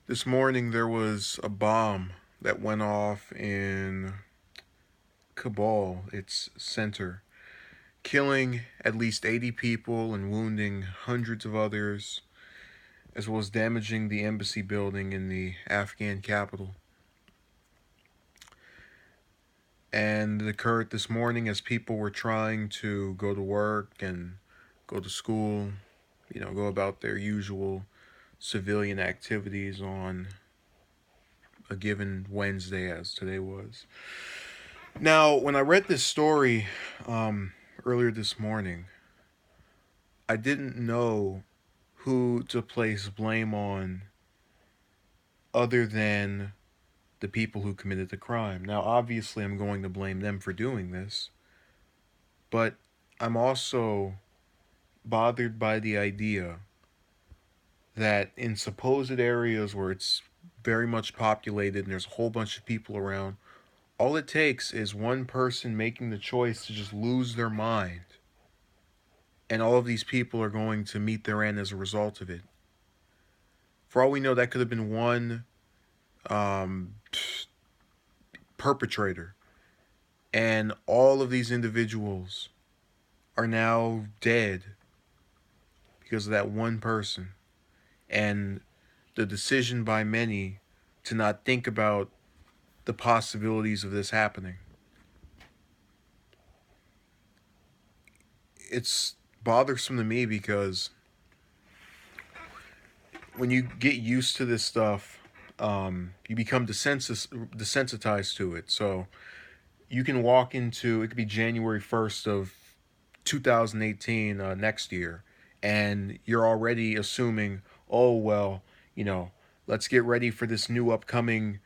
This morning there was a bomb that went off in Kabul, its center, killing at least 80 people and wounding hundreds of others, as well as damaging the embassy building in the Afghan capital. And it occurred this morning as people were trying to go to work and go to school, go about their usual civilian activities on a given Wednesday, as today was. Now, when I read this story earlier this morning, I didn't know who to place blame on other than the people who committed the crime. Now, obviously, I'm going to blame them for doing this, but I'm also bothered by the idea that in supposed areas where it's very much populated and there's a whole bunch of people around, all it takes is one person making the choice to just lose their mind, and all of these people are going to meet their end as a result of it. For all we know, that could have been one um, perpetrator, and all of these individuals are now dead because of that one person and the decision by many to not think about the possibilities of this happening. It's bothersome to me because when you get used to this stuff, you become desensitized to it. So you can walk into, it could be January 1st of 2018, next year, and you're already assuming, oh, well, you know, let's get ready for this new upcoming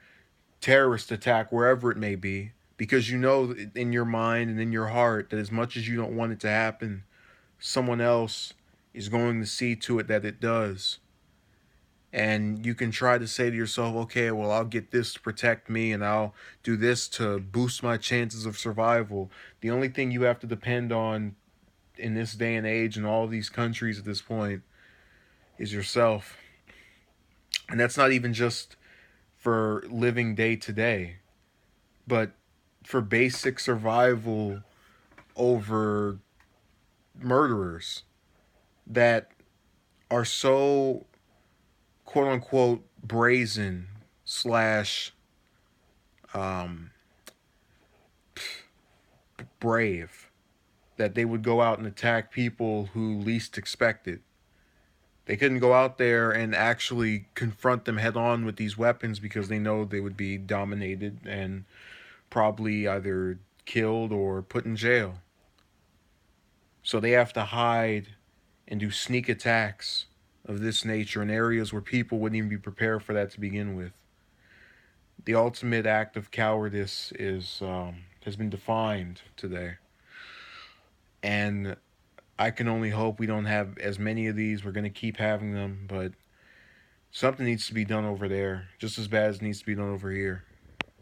terrorist attack, wherever it may be, because you know in your mind and in your heart that as much as you don't want it to happen, someone else is going to see to it that it does. And you can try to say to yourself, okay, well, I'll get this to protect me and I'll do this to boost my chances of survival. The only thing you have to depend on in this day and age in all of these countries at this point is yourself. And that's not even just for living day to day, but for basic survival over murderers that are so quote unquote brazen slash um, brave that they would go out and attack people who least expect it. They couldn't go out there and actually confront them head on with these weapons because they know they would be dominated and probably either killed or put in jail. So they have to hide and do sneak attacks of this nature in areas where people wouldn't even be prepared for that to begin with. The ultimate act of cowardice is has been defined today, and I can only hope we don't have as many of these. We're going to keep having them, but something needs to be done over there, just as bad as it needs to be done over here.